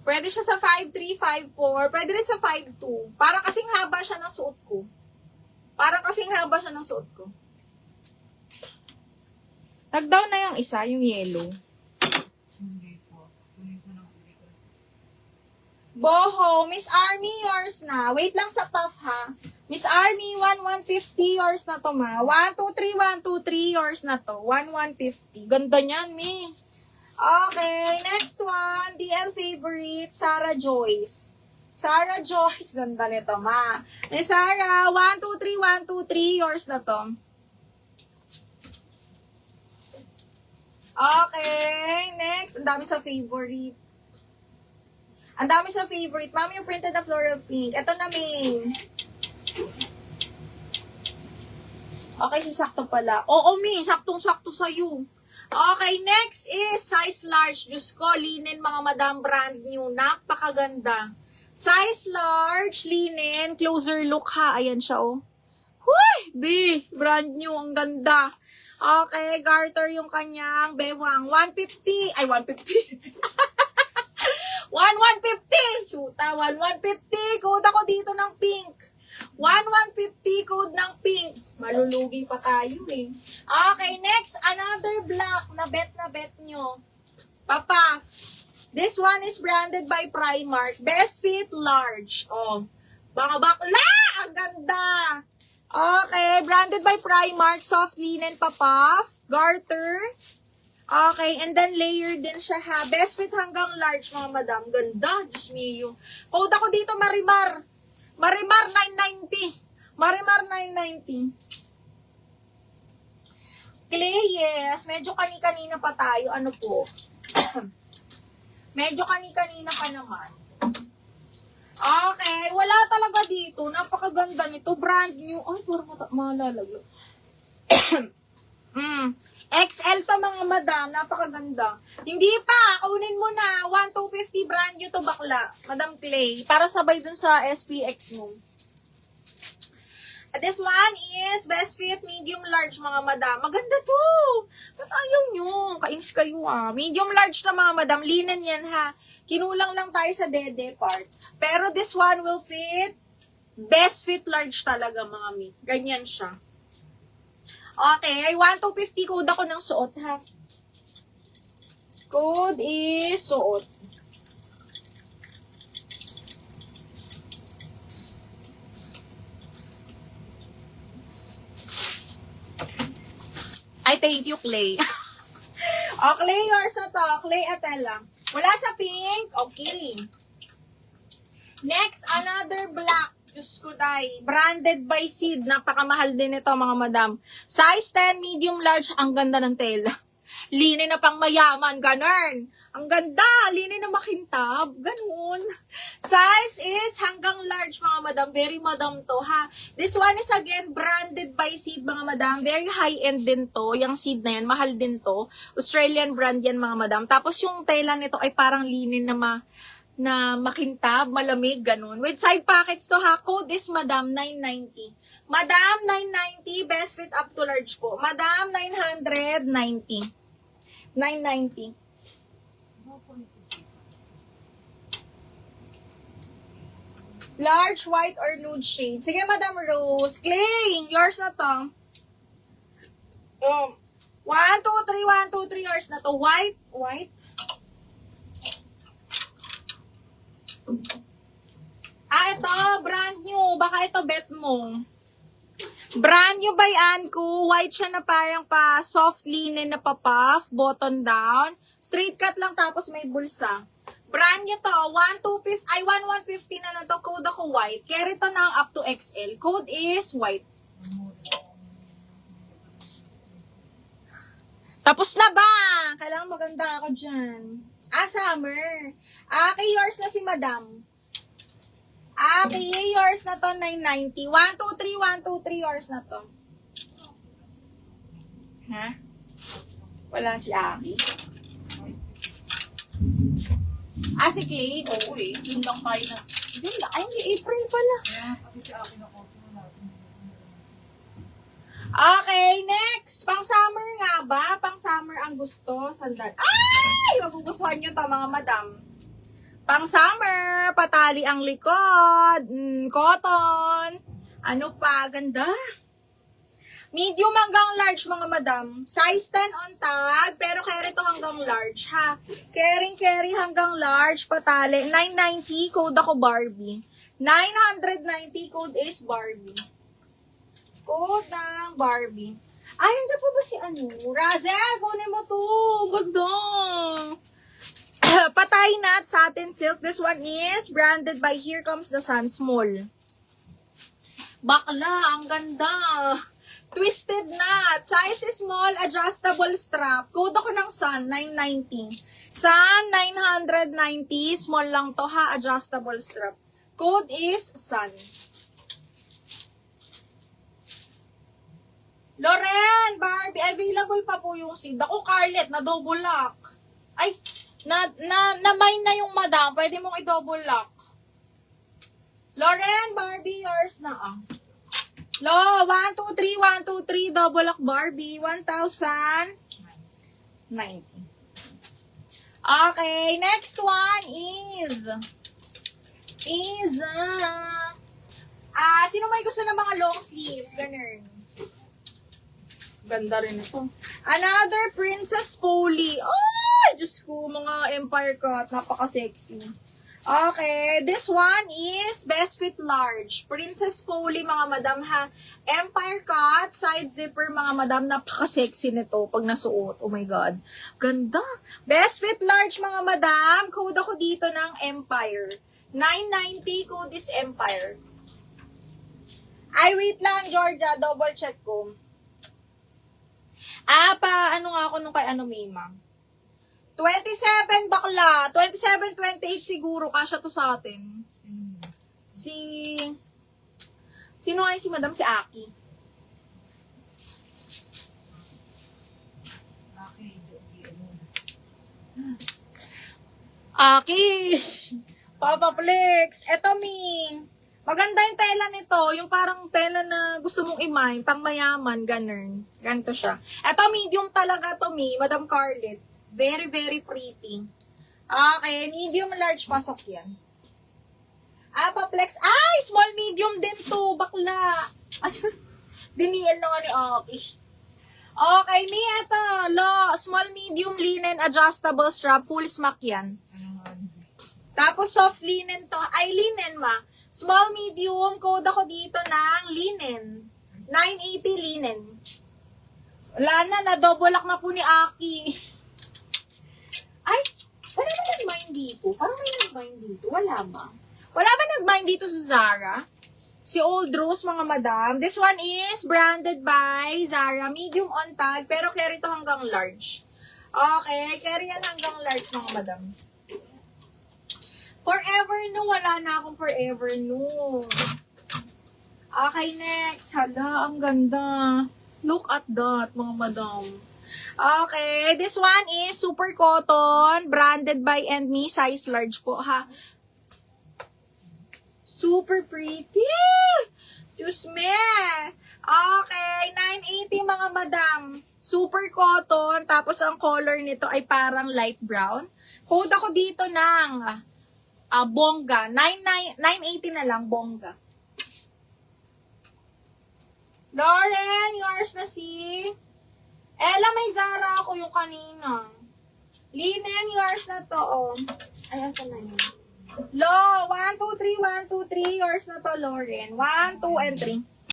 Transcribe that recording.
Pwede siya sa 5'3", 5'4", pwede rin sa 5'2". Para kasing haba siya ng suot ko. Tag-down na yung isa, yung yellow. Boho, Miss Army, yours na. Wait lang sa puff, ha. Miss Army, 1,150, yours na to, ma. 1, 2, 3, 1, 2, 3, yours na to. 1,150. Ganda niyan, mi. Okay, next one. DM favorite, Sarah Joyce. Sarah Joyce, ganda nito, ma. Miss Sarah, 1, 2, 3, 1, 2, 3, yours na to. Okay, next. Ang dami sa favorite. Mami, yung printed na floral pink. Ito na, main. Okay, sakto pala. Oo, mi. Saktong-sakto sa'yo. Okay, next is size large. Diyos ko, linen, mga madam, brand new. Napakaganda. Size large, linen, closer look, ha. Ayan siya, oh. Huy! B! Brand new. Ang ganda. Okay, garter yung kanyang bewang. 150. Ay, 150. 1,150. Shoota, 1,150. Code ako dito ng pink. 1,150 code ng pink. Malulugi pa tayo eh. Okay, next. Another black na bet nyo. Papa. This one is branded by Primark. Best fit large. Oh. Baka bakla! Ang ganda! Okay, branded by Primark. Soft linen papaf. Garter. Okay, and then layer din siya ha. Best fit hanggang large, mga madam. Ganda, Diyos mio. Code ako dito, Marimar. Marimar 990. Marimar 990. Clay, yes. Medyo kani-kanina pa tayo. Ano po? Medyo kani-kanina pa naman. Okay, wala talaga dito. Napakaganda nito. Brand new. Ay, parang malalaglag. XL to, mga madam. Napakaganda. Hindi pa. Kunin mo na. 1,250 brand new to, bakla. Madam Clay. Para sabay dun sa SPX mo. This one is best fit medium large, mga madam. Maganda to. Ba't ayaw nyo? Kainis kayo ah. Medium large to, mga madam. Linen yan ha. Kinulang lang tayo sa dede part. Pero this one will fit. Best fit large talaga, mga mi. Ganyan siya. Okay, 1,250 code ako ng suot, ha? Code is suot. Ay, thank you, Clay. Okay, yours na to. Clay Atela. Wala sa pink. Okay. Next, another black. Diyos ko tay. Branded by Seed. Napakamahal din ito, mga madam. Size 10, medium large. Ang ganda ng tela. Linen na pang mayaman. Ganun. Ang ganda. Linen na makintab. Ganun. Size is hanggang large, mga madam. Very madam to, ha. This one is again branded by Seed, mga madam. Very high-end din to. Yung Seed na yan, mahal din to. Australian brand yan, mga madam. Tapos yung tela nito ay parang linen na makintab, malamig, ganun. With side pockets to ha, code is Madam 990. Madam 990, best fit up to large po. Madam 990. 990. Large, white, or nude shade. Sige, Madam Rose. Clay, yours na to. 1, 2, 3, 1, 2, 3, yours na to. White. Ito, brand new. Baka ito bet mo. Brand new by Anko. White siya na parang pa soft linen na pa-puff. Button down. Straight cut lang tapos may bulsa. Brand new to. 1,150 na to. Code ako white. Carry to na up to XL. Code is white. Tapos na ba? Kailangan maganda ako dyan. Summer. Okay, yours na si Madam. Okay, yours na to, 990. 1, 2, 3, 1, 2, 3, yours na to. Ha? Wala si Aki. Si Clay? Oo eh. Yun lang tayo na. Ay, hindi. April pala. Okay, next. Pang-summer nga ba? Pang-summer ang gusto. Sandal. Ay! Magugustuhan nyo to, mga madam. Pang summer, patali ang likod, cotton. Ano pa, ganda. Medium hanggang large, mga madam. Size 10 on tag, pero carry to hanggang large, ha. Carry hanggang large, patali. 990, code ako Barbie. 990, code is Barbie. Code ng Barbie. Ay, hindi po ba si Razel, kunin mo to. Ganda. Patay Knot Satin Silk. This one is branded by Here Comes the Sun Small. Bakla, ang ganda. Twisted Knot. Size is small, adjustable strap. Code ako ng Sun, 990. Sun, 990. Small lang to ha, adjustable strap. Code is Sun. Loren, Barbie, available pa po yung seed. Ako, Carlet, na double lock. Ay, na-mine na yung madam. Pwede mong i-double lock. Loren, Barbie, yours na ah. Lo, 1, 2, 3, 1, 2, 3, double lock Barbie, 1,090. Okay, next one is, sino may gusto ng mga long sleeves? Ganun. Ganda rin ito. Another Princess Polly. Oh, Diyos ko, mga Empire Cut. Napaka-sexy. Okay, this one is Best Fit Large. Princess Polly, mga madam ha. Empire Cut, side zipper, mga madam. Napaka-sexy nito pag nasuot. Oh my God. Ganda. Best Fit Large, mga madam. Code ako dito ng Empire. 990, code is Empire. Ay, wait lang, Georgia. Double check ko. Ano nga ako nung kay Mima? 27 bakla. 27, 28 siguro. Kasya to sa atin. Sino nga si Madam? Si Aki. Aki. Papa Flex. Eto, Ming. Maganda yung tela nito. Yung parang tela na gusto mong imay. Pang mayaman. Ganun. Ganito siya. Eto, medium talaga to, Mi. Madam Carlet. Very, very pretty. Okay. Medium, large. Pasok yan. Paplex. Ay! Small, medium din to. Bakla. Diniyan na nga ni Aki. Okay, Mi. Eto. Small, medium, linen, adjustable strap. Full smack yan. Tapos soft linen to. Ay, linen, ma. Small, medium, code ako dito ng linen. 980 linen. Wala na double lock na po ni Aki. Ay, wala ba nag-mine dito? Parang may nag-mine dito. Wala ba? Wala ba nag-mine dito sa Zara? Si Old Rose, mga madam. This one is branded by Zara. Medium on tag, pero carry to hanggang large. Okay, carry yan hanggang large, mga madam. Forever New, wala na akong Forever New. Okay, next. Hala, ang ganda. Look at that, mga madam. Okay, this one is Super Cotton, branded by and me, size large po, ha. Super pretty. Diyos me. Okay, 980, mga madam. Super Cotton, tapos ang color nito ay parang light brown. Code ako dito ng bongga. 980 na lang, bongga. Lauren, yours na si Ella. May Zara ako yung kanina. Linen, yours na to, oh. Ay, asan na yun? 1, 2, 3, 1, 2, 3. Yours na to, Lauren. 1, 2, and 3.